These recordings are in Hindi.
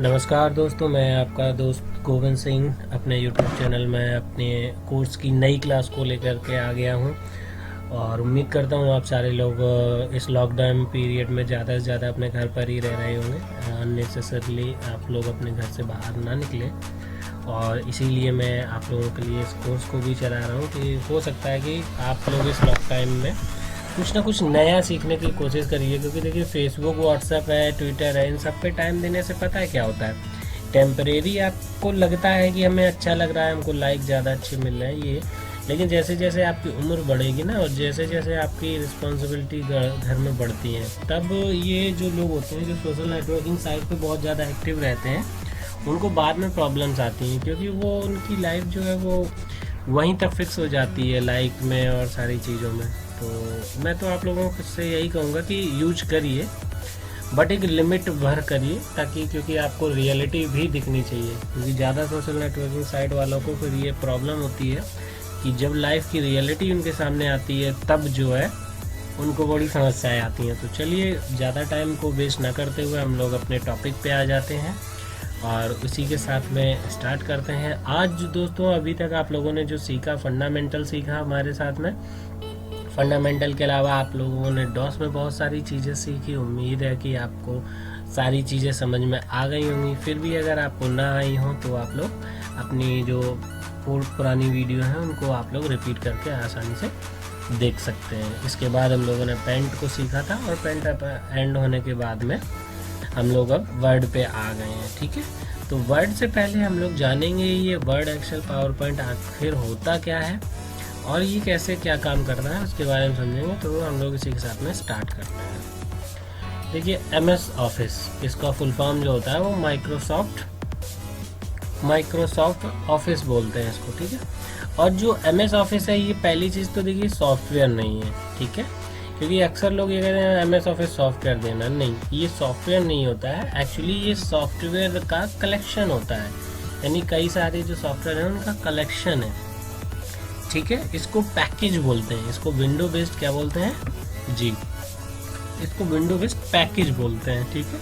नमस्कार दोस्तों, मैं आपका दोस्त गोविंद सिंह अपने यूट्यूब चैनल में अपने कोर्स की नई क्लास को लेकर के आ गया हूं। और उम्मीद करता हूं आप सारे लोग इस लॉकडाउन पीरियड में ज़्यादा से ज़्यादा अपने घर पर ही रह रहे होंगे। अननेसेसरली आप लोग अपने घर से बाहर ना निकलें, और इसीलिए मैं आप लोगों के लिए इस कोर्स को भी चला रहा हूँ कि हो सकता है कि आप लोग इस लॉकडाउन में कुछ ना कुछ नया सीखने की कोशिश करिए। क्योंकि देखिए, फेसबुक, व्हाट्सएप है, ट्विटर है, इन सब पे टाइम देने से पता है क्या होता है, टेम्परेरी आपको लगता है कि हमें अच्छा लग रहा है, हमको लाइक ज़्यादा अच्छे मिल रहे हैं ये। लेकिन जैसे जैसे आपकी उम्र बढ़ेगी ना, और जैसे जैसे आपकी रिस्पॉन्सिबिलिटी घर में बढ़ती हैं, तब ये जो लोग होते हैं जो सोशल नेटवर्किंग साइट पे बहुत ज़्यादा एक्टिव रहते हैं, उनको बाद में प्रॉब्लम्स आती हैं। क्योंकि वो उनकी लाइफ जो है वो वहीं तक फिक्स हो जाती है, लाइक में और सारी चीज़ों में। तो मैं तो आप लोगों से यही कहूँगा कि यूज करिए, बट एक लिमिट भर करिए, ताकि क्योंकि आपको रियलिटी भी दिखनी चाहिए। क्योंकि ज़्यादा सोशल नेटवर्किंग साइट वालों को फिर ये प्रॉब्लम होती है कि जब लाइफ की रियलिटी उनके सामने आती है, तब जो है उनको बड़ी समस्याएं आती हैं। तो चलिए, ज़्यादा टाइम को वेस्ट ना करते हुए हम लोग अपने टॉपिक पे आ जाते हैं और उसी के साथ में स्टार्ट करते हैं। आज दोस्तों, अभी तक आप लोगों ने जो सीखा, फंडामेंटल सीखा हमारे साथ में। फंडामेंटल के अलावा आप लोगों ने डॉस में बहुत सारी चीज़ें सीखी। उम्मीद है कि आपको सारी चीज़ें समझ में आ गई होंगी। फिर भी अगर आपको ना आई हो तो आप लोग अपनी जो पुरानी वीडियो है उनको आप लोग रिपीट करके आसानी से देख सकते हैं। इसके बाद हम लोगों ने पेंट को सीखा था, और पेंट एंड होने के बाद में हम लोग अब वर्ड पे आ गए हैं। ठीक है, तो वर्ड से पहले हम लोग जानेंगे ये वर्ड, एक्सेल, पावर पॉइंट आखिर होता क्या है और ये कैसे क्या काम करता है, उसके बारे में समझेंगे। तो हम लोग इसी के साथ में स्टार्ट करते हैं। देखिए, MS ऑफिस, इसका फुल फॉर्म जो होता है वो माइक्रोसॉफ्ट ऑफिस बोलते हैं इसको। ठीक है, और जो MS ऑफिस है, ये पहली चीज़ तो देखिए सॉफ्टवेयर नहीं है। ठीक है, क्योंकि अक्सर लोग ये कहते हैं MS ऑफिस सॉफ्टवेयर देना, नहीं, ये सॉफ्टवेयर नहीं होता है। एक्चुअली ये सॉफ्टवेयर का कलेक्शन होता है, यानी कई सारे जो सॉफ्टवेयर हैं उनका कलेक्शन है। ठीक है, इसको पैकेज बोलते हैं, इसको विंडो बेस्ड क्या बोलते हैं जी, इसको विंडो बेस्ड पैकेज बोलते हैं। ठीक है,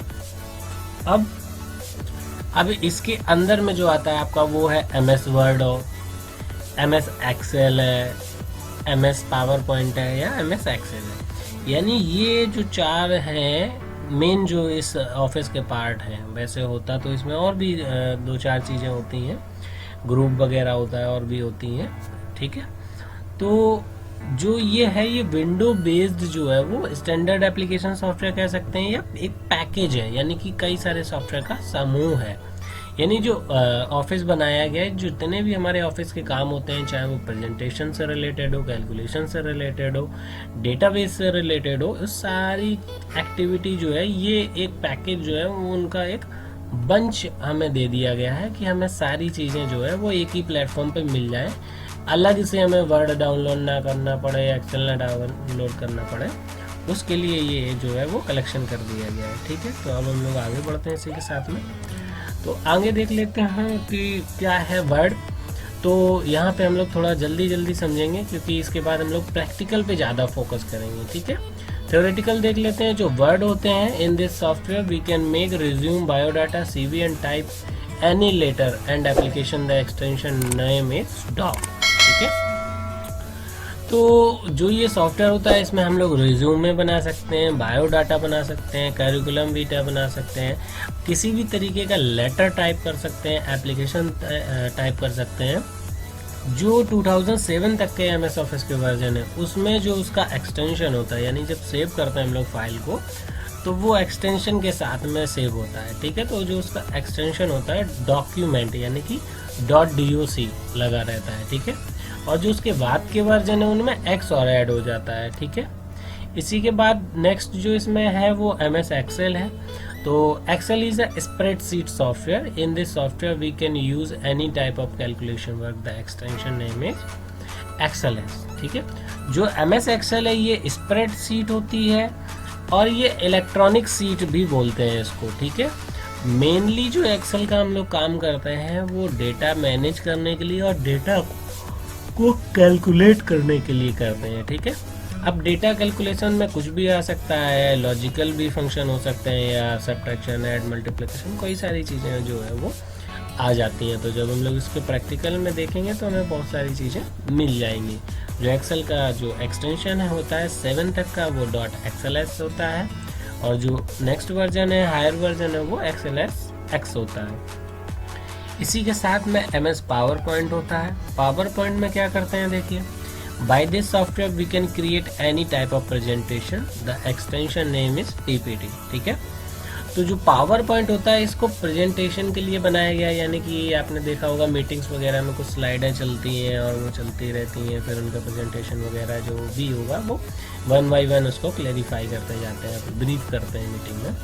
अब इसके अंदर में जो आता है आपका वो है MS वर्ड, और MS एक्सेल है, MS पावर पॉइंट है, या MS एक्सेल है। यानी ये जो चार हैं मेन जो इस ऑफिस के पार्ट हैं। वैसे होता तो इसमें और भी दो चार चीज़ें होती हैं, ग्रुप वगैरह होता है, और भी होती हैं। ठीक है, तो जो ये है, ये विंडो बेस्ड जो है वो स्टैंडर्ड एप्लीकेशन सॉफ्टवेयर कह सकते हैं, या एक पैकेज है, यानी कि कई सारे सॉफ्टवेयर का समूह है। यानी जो ऑफिस बनाया गया है, जितने भी हमारे ऑफिस के काम होते हैं, चाहे वो प्रेजेंटेशन से रिलेटेड हो, कैलकुलेशन से रिलेटेड हो, डेटाबेस से रिलेटेड हो, उस सारी एक्टिविटी जो है, ये एक पैकेज जो है वो उनका एक बंच हमें दे दिया गया है कि हमें सारी चीज़ें जो है वो एक ही प्लेटफॉर्म पे मिल जाए, अलग से हमें वर्ड डाउनलोड ना करना पड़े, एक्सेल ना डाउनलोड करना पड़े। उसके लिए ये जो है वो कलेक्शन कर दिया गया है। ठीक है, तो अब हम लोग आगे बढ़ते हैं इसी के साथ में। तो आगे देख लेते हैं कि क्या है वर्ड। तो यहाँ पे हम लोग थोड़ा जल्दी समझेंगे, क्योंकि इसके बाद हम लोग प्रैक्टिकल पे ज़्यादा फोकस करेंगे। ठीक है, थ्योरेटिकल देख लेते हैं। जो वर्ड होते हैं, in this software we can make resume, biodata, CV and type any letter and application the extension name is doc. ठीक है, तो जो ये सॉफ्टवेयर होता है, इसमें हम लोग रिज्यूमे बना सकते हैं, बायोडाटा बना सकते हैं, करिकुलम वीटा बना सकते हैं, किसी भी तरीके का लेटर टाइप कर सकते हैं, एप्लीकेशन टाइप कर सकते हैं। जो 2007 तक के MS ऑफिस के वर्जन है, उसमें जो उसका एक्सटेंशन होता है, यानी जब सेव करते हैं हम लोग फाइल को, तो वो एक्सटेंशन के साथ में सेव होता है। ठीक है, तो जो उसका एक्सटेंशन होता है डॉक्यूमेंट, यानी कि .doc लगा रहता है। ठीक है, और जो उसके बाद के वर्जन है उनमें X और ऐड हो जाता है। ठीक है, इसी के बाद नेक्स्ट जो इसमें है वो MS एक्सेल है। तो excel is a spreadsheet software. In this software we can use any type of calculation work, the extension name is excellence. ठीक है, जो MS एक्सेल है ये स्प्रेडशीट होती है, और ये इलेक्ट्रॉनिक सीट भी बोलते हैं इसको। ठीक है, मेनली जो एक्सेल का हम लोग काम करते हैं वो डेटा मैनेज करने के लिए और डेटा को कैलकुलेट करने के लिए करते हैं। ठीक है, अब डेटा कैलकुलेशन में कुछ भी आ सकता है, लॉजिकल भी फंक्शन हो सकते हैं, या सब्ट्रैक्शन, ऐड, मल्टीप्लिकेशन, कई सारी चीज़ें जो है वो आ जाती हैं। तो जब हम लोग इसके प्रैक्टिकल में देखेंगे तो हमें बहुत सारी चीज़ें मिल जाएंगी। जो एक्सेल का जो एक्सटेंशन है होता है 7 तक का, वो .xls होता है, और जो नेक्स्ट वर्जन है, हायर वर्जन है, वो XLSX होता है। इसी के साथ में MS पावर पॉइंट होता है। पावर पॉइंट में क्या करते हैं, देखिए, by this software we can create any type of presentation, the extension name is PPT। ठीक है, तो जो पावर पॉइंट होता है इसको प्रेजेंटेशन के लिए बनाया गया है, यानी कि आपने देखा होगा मीटिंग्स वगैरह में कुछ स्लाइडें चलती हैं और वो चलती रहती हैं, फिर उनका प्रेजेंटेशन वगैरह जो भी होगा वो 1 by 1 उसको क्लैरिफाई करते जाते हैं, ब्रीफ करते हैं मीटिंग में।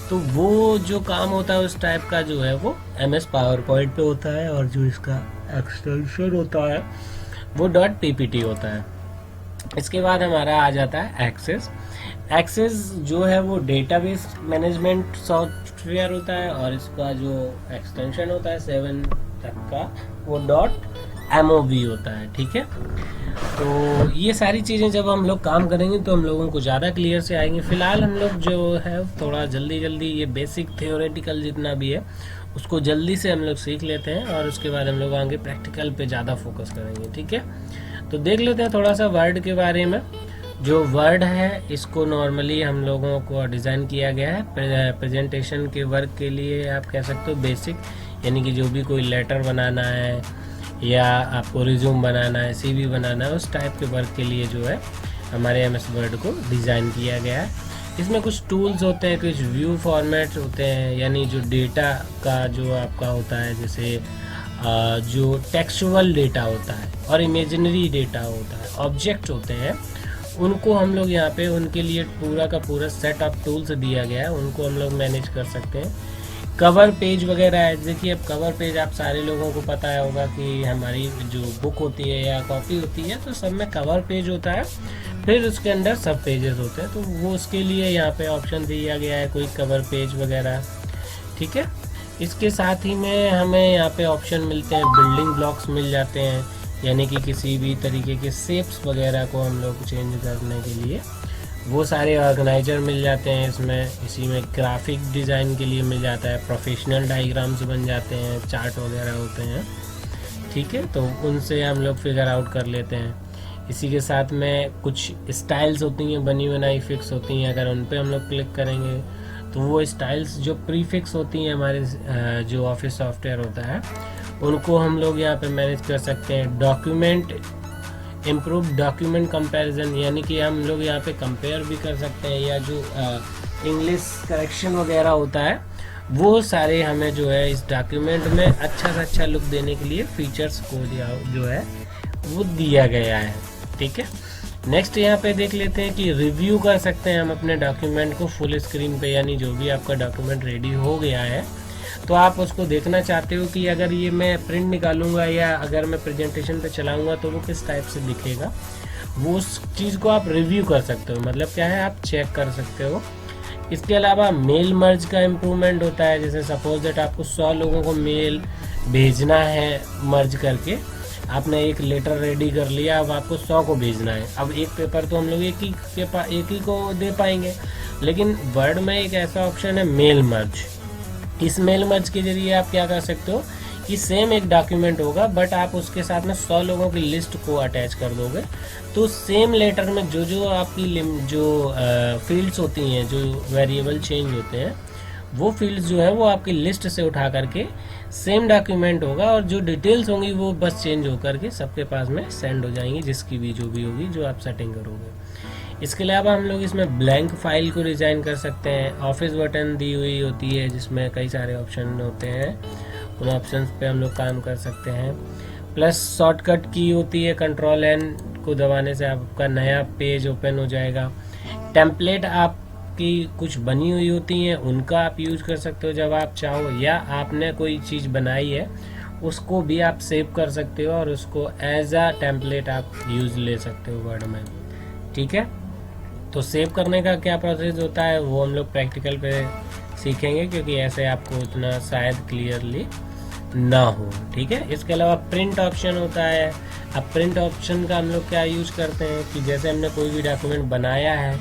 तो वो जो काम होता है उस टाइप का जो है वो MS पावर पॉइंट पे होता है, और जो इसका एक्सटेंशन होता है वो .ppt होता है। इसके बाद हमारा आ जाता है एक्सेस। एक्सेस जो है वो डेटाबेस मैनेजमेंट सॉफ्टवेयर होता है, और इसका जो एक्सटेंशन होता है 7 तक का, वो .mov होता है। ठीक है, तो ये सारी चीज़ें जब हम लोग काम करेंगे तो हम लोगों को ज़्यादा क्लियर से आएंगे। फिलहाल हम लोग जो है थोड़ा जल्दी ये बेसिक थियोरेटिकल जितना भी है उसको जल्दी से हम लोग सीख लेते हैं, और उसके बाद हम लोग आगे प्रैक्टिकल पे ज़्यादा फोकस करेंगे। ठीक है, तो देख लेते हैं थोड़ा सा वर्ड के बारे में। जो वर्ड है इसको नॉर्मली हम लोगों को डिज़ाइन किया गया है प्रेजेंटेशन के वर्क के लिए, आप कह सकते हो बेसिक, यानी कि जो भी कोई लेटर बनाना है या आपको रिज्यूम बनाना है, CV बनाना है, उस टाइप के वर्क के लिए जो है हमारे MS वर्ड को डिज़ाइन किया गया है। इसमें कुछ टूल्स होते हैं, कुछ व्यू फॉर्मेट होते हैं, यानी जो डेटा का जो आपका होता है, जैसे जो टेक्सचुअल डेटा होता है और इमेजिनरी डेटा होता है, ऑब्जेक्ट होते हैं, उनको हम लोग यहाँ पे उनके लिए पूरा का पूरा सेट ऑफ टूल्स दिया गया है, उनको हम लोग मैनेज कर सकते हैं। कवर पेज वगैरह है, देखिए अब कवर पेज आप सारे लोगों को पता है होगा कि हमारी जो बुक होती है या कॉपी होती है तो सब में कवर पेज होता है, फिर उसके अंदर सब पेजेस होते हैं, तो वो उसके लिए यहाँ पे ऑप्शन दिया गया है कोई कवर पेज वगैरह। ठीक है, इसके साथ ही में हमें यहाँ पे ऑप्शन मिलते हैं, बिल्डिंग ब्लॉक्स मिल जाते हैं, यानी कि किसी भी तरीके के शेप्स वगैरह को हम लोग चेंज करने के लिए वो सारे ऑर्गेनाइजर मिल जाते हैं इसमें। इसी में ग्राफिक डिज़ाइन के लिए मिल जाता है, प्रोफेशनल डायग्राम्स बन जाते हैं, चार्ट वगैरह होते हैं। ठीक है, तो उनसे हम लोग फिगर आउट कर लेते हैं। इसी के साथ में कुछ स्टाइल्स होती हैं, बनी बनाई फिक्स होती हैं, अगर उन पर हम लोग क्लिक करेंगे तो वो स्टाइल्स जो प्रीफिक्स होती हैं हमारे जो ऑफिस सॉफ्टवेयर होता है उनको हम लोग यहाँ पे मैनेज कर सकते हैं। डॉक्यूमेंट इम्प्रूव डॉक्यूमेंट कंपैरिजन, यानी कि हम लोग यहाँ पे कंपेयर भी कर सकते हैं, या जो इंग्लिश करेक्शन वगैरह होता है वो सारे हमें जो है इस डॉक्यूमेंट में अच्छा से अच्छा लुक देने के लिए फीचर्स को जो है वो दिया गया है। ठीक है, नेक्स्ट यहाँ पे देख लेते हैं कि रिव्यू कर सकते हैं हम अपने डॉक्यूमेंट को फुल स्क्रीन पे, यानी जो भी आपका डॉक्यूमेंट रेडी हो गया है तो आप उसको देखना चाहते हो कि अगर ये मैं प्रिंट निकालूंगा या अगर मैं प्रेजेंटेशन पे चलाऊंगा तो वो किस टाइप से दिखेगा, वो उस चीज़ को आप रिव्यू कर सकते हो, मतलब क्या है आप चेक कर सकते हो। इसके अलावा मेल मर्ज का इम्प्रूवमेंट होता है, जैसे सपोज दैट आपको 100 लोगों को मेल भेजना है मर्ज करके, आपने एक लेटर रेडी कर लिया, अब आपको 100 को भेजना है। अब एक पेपर तो हम लोग एक ही को दे पाएंगे, लेकिन वर्ड में एक ऐसा ऑप्शन है मेल मर्ज। इस मेल मर्ज के जरिए आप क्या कर सकते हो कि सेम एक डॉक्यूमेंट होगा बट आप उसके साथ में 100 लोगों की लिस्ट को अटैच कर दोगे, तो सेम लेटर में जो जो आपकी जो फील्ड्स होती हैं, जो वेरिएबल चेंज होते हैं, वो फील्ड्स जो है वो आपकी लिस्ट से उठा करके सेम डॉक्यूमेंट होगा, और जो डिटेल्स होंगी वो बस चेंज होकर के सबके पास में सेंड हो जाएंगी, जिसकी भी जो भी होगी जो आप सेटिंग करोगे। इसके अलावा हम लोग इसमें ब्लैंक फाइल को डिज़ाइन कर सकते हैं। ऑफिस बटन दी हुई होती है जिसमें कई सारे ऑप्शन होते हैं, उन ऑप्शंस पे हम लोग काम कर सकते हैं। प्लस शॉर्टकट की होती है, Ctrl+N को दबाने से आपका नया पेज ओपन हो जाएगा। टेम्पलेट आपकी कुछ बनी हुई होती हैं, उनका आप यूज कर सकते हो जब आप चाहो, या आपने कोई चीज़ बनाई है उसको भी आप सेव कर सकते हो और उसको एज अ टेम्पलेट आप यूज ले सकते हो वर्ड में। ठीक है, तो सेव करने का क्या प्रोसेस होता है वो हम लोग प्रैक्टिकल पे सीखेंगे, क्योंकि ऐसे आपको इतना शायद क्लियरली ना हो, ठीक है। इसके अलावा प्रिंट ऑप्शन होता है। अब प्रिंट ऑप्शन का हम लोग क्या यूज करते हैं कि जैसे हमने कोई भी डॉक्यूमेंट बनाया है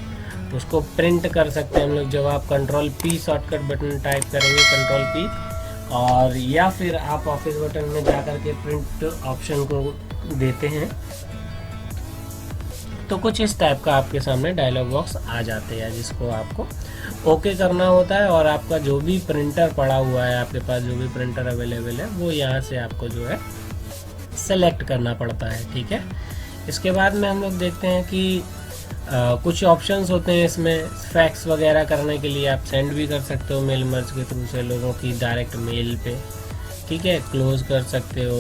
उसको प्रिंट कर सकते हैं हम लोग जब आप control P shortcut button type करेंगे, कंट्रोल पी, और या फिर आप ऑफिस बटन में जा कर के प्रिंट ऑप्शन को देते हैं तो कुछ इस टाइप का आपके सामने डायलॉग बॉक्स आ जाते हैं जिसको आपको ओके करना होता है, और आपका जो भी प्रिंटर पड़ा हुआ है, आपके पास जो भी प्रिंटर अवेलेबल है वो यहाँ से आपको जो है सेलेक्ट करना पड़ता है, ठीक है। इसके बाद में हम लोग देखते हैं कि कुछ ऑप्शंस होते हैं इसमें। फैक्स वगैरह करने के लिए आप सेंड भी कर सकते हो मेल मर्ज के थ्रू से लोगों की डायरेक्ट मेल पे, ठीक है। क्लोज कर सकते हो,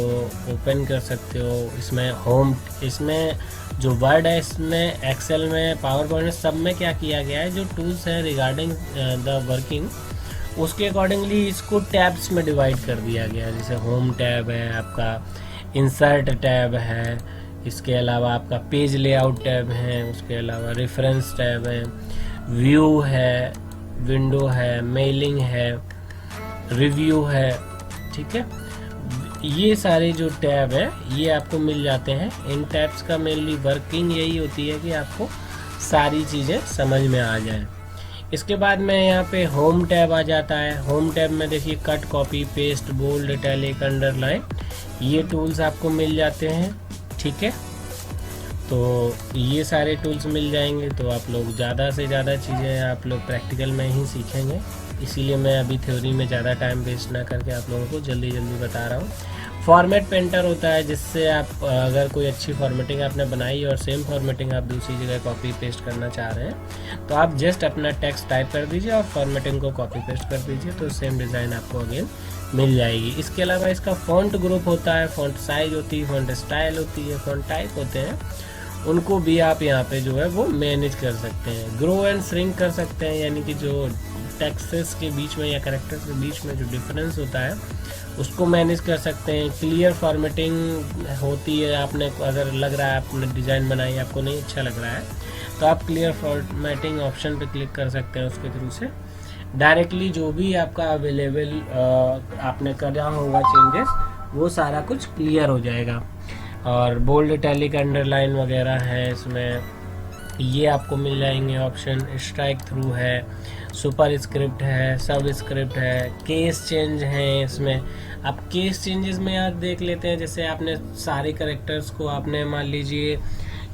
ओपन कर सकते हो। इसमें जो वर्ड है, इसमें एक्सेल में, पावर पॉइंट, सब में क्या किया गया है, जो टूल्स हैं रिगार्डिंग द वर्किंग, उसके अकॉर्डिंगली इसको टैब्स में डिवाइड कर दिया गया है। जैसे होम टैब है, आपका इंसर्ट टैब है, इसके अलावा आपका पेज लेआउट टैब है, उसके अलावा रेफरेंस टैब है, व्यू है, विंडो है, मेलिंग है, रिव्यू है, ठीक है। ये सारे जो टैब है ये आपको मिल जाते हैं। इन टैब्स का मेनली वर्किंग यही होती है कि आपको सारी चीज़ें समझ में आ जाए। इसके बाद में यहाँ पे होम टैब आ जाता है। होम टैब में देखिए cut, copy, paste, bold, italic, underline, ये टूल्स आपको मिल जाते हैं, ठीक है। तो ये सारे टूल्स मिल जाएंगे तो आप लोग ज़्यादा से ज़्यादा चीज़ें आप लोग प्रैक्टिकल में ही सीखेंगे, इसीलिए मैं अभी थ्योरी में ज़्यादा टाइम वेस्ट ना करके आप लोगों को जल्दी जल्दी बता रहा हूँ। फॉर्मेट पेंटर होता है जिससे आप अगर कोई अच्छी फॉर्मेटिंग आपने बनाई और सेम फॉर्मेटिंग आप दूसरी जगह कॉपी पेस्ट करना चाह रहे हैं तो आप जस्ट अपना टेक्स्ट टाइप कर दीजिए और फॉर्मेटिंग को कॉपी पेस्ट कर दीजिए तो सेम डिज़ाइन आपको अगेन मिल जाएगी। इसके अलावा इसका फॉन्ट ग्रुप होता है, फॉन्ट साइज होती है, फॉन्ट स्टाइल होती है, फॉन्ट टाइप होते हैं, उनको भी आप यहाँ पे जो है वो मैनेज कर सकते हैं। ग्रो एंड श्रिंक कर सकते हैं, यानी कि जो टेक्स्ट्स के बीच में या कैरेक्टर्स के बीच में जो डिफरेंस होता है उसको मैनेज कर सकते हैं। क्लियर फॉर्मेटिंग होती है, आपने अगर लग रहा है आपने डिज़ाइन बनाई आपको नहीं अच्छा लग रहा है तो आप क्लियर फॉर्मेटिंग ऑप्शन पे क्लिक कर सकते हैं, उसके थ्रू से डायरेक्टली जो भी आपका अवेलेबल आपने करा होगा चेंजेस वो सारा कुछ क्लियर हो जाएगा। और बोल्ड, इटैलिक, अंडरलाइन वगैरह है इसमें, ये आपको मिल जाएंगे ऑप्शन। स्ट्राइक थ्रू है, सुपर स्क्रिप्ट है, सब स्क्रिप्ट है, केस चेंज है इसमें। अब केस चेंजेस में आप देख लेते हैं, जैसे आपने सारे कैरेक्टर्स को आपने मान लीजिए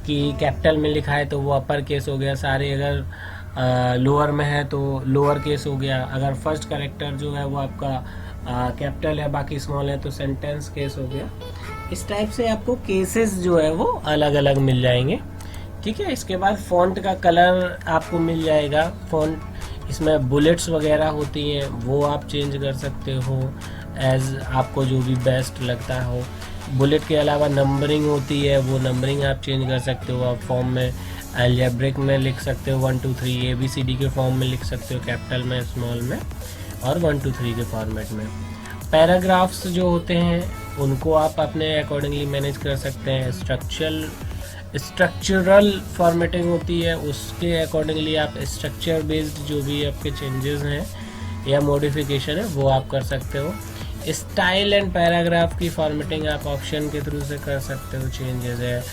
कि कैपिटल में लिखा है तो वो अपर केस हो गया, सारे अगर लोअर में है तो लोअर केस हो गया, अगर फर्स्ट कैरेक्टर जो है वो आपका कैपिटल है बाकी स्मॉल है तो सेंटेंस केस हो गया। इस टाइप से आपको केसेस जो है वो अलग अलग मिल जाएंगे, ठीक है। इसके बाद फ़ॉन्ट का कलर आपको मिल जाएगा। फ़ॉन्ट इसमें बुलेट्स वगैरह होती हैं वो आप चेंज कर सकते हो एज आपको जो भी बेस्ट लगता हो। बुलेट के अलावा नंबरिंग होती है, वो नंबरिंग आप चेंज कर सकते हो। आप फॉर्म में अलजेब्रिक में लिख सकते हो 1 2 3, ABCD के फॉर्म में लिख सकते हो, कैपिटल में, स्मॉल में, और 1 2 3 के फॉर्मेट में। पैराग्राफ्स जो होते हैं उनको आप अपने अकॉर्डिंगली मैनेज कर सकते हैं। स्ट्रक्चरल फॉर्मेटिंग होती है, उसके अकॉर्डिंगली आप स्ट्रक्चर बेस्ड जो भी आपके चेंजेस हैं या मॉडिफिकेशन है वो आप कर सकते हो। स्टाइल एंड पैराग्राफ की फॉर्मेटिंग आप ऑप्शन के थ्रू से कर सकते हो, चेंजेस है,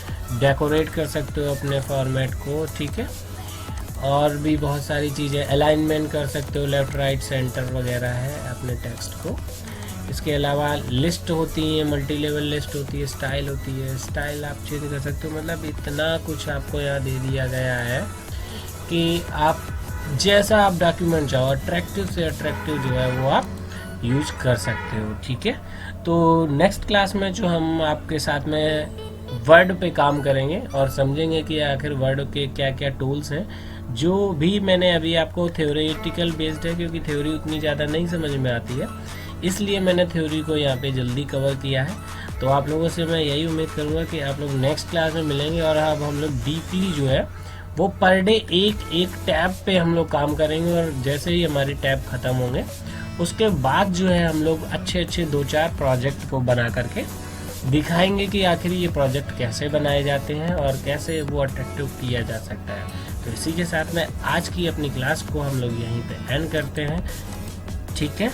डेकोरेट कर सकते हो अपने फॉर्मेट को, ठीक है। और भी बहुत सारी चीज़ें, अलाइनमेंट कर सकते हो, लेफ़्ट राइट सेंटर वगैरह है अपने टेक्स्ट को। इसके अलावा लिस्ट होती है, मल्टी लेवल लिस्ट होती है, स्टाइल होती है, स्टाइल आप चेंज कर सकते हो। मतलब इतना कुछ आपको यहाँ दे दिया गया है कि आप जैसा आप डॉक्यूमेंट चाहो अट्रैक्टिव से अट्रैक्टिव जो है वो आप यूज कर सकते हो, ठीक है। तो नेक्स्ट क्लास में जो हम आपके साथ में वर्ड पे काम करेंगे और समझेंगे कि आखिर वर्ड के क्या क्या टूल्स हैं। जो भी मैंने अभी आपको थ्योरेटिकल बेस्ड है, क्योंकि थ्योरी उतनी ज़्यादा नहीं समझ में आती है इसलिए मैंने थ्योरी को यहाँ पे जल्दी कवर किया है। तो आप लोगों से मैं यही उम्मीद करूँगा कि आप लोग नेक्स्ट क्लास में मिलेंगे और अब हम लोग डीपली जो है वो पर डे एक टैब पे हम लोग काम करेंगे, और जैसे ही हमारी टैब ख़त्म होंगे उसके बाद जो है हम लोग अच्छे 2-4 प्रोजेक्ट को बना करके दिखाएंगे कि आखिर ये प्रोजेक्ट कैसे बनाए जाते हैं और कैसे वो अट्रैक्टिव किया जा सकता है। तो इसी के साथ में आज की अपनी क्लास को हम लोग यहीं पे एंड करते हैं, ठीक है।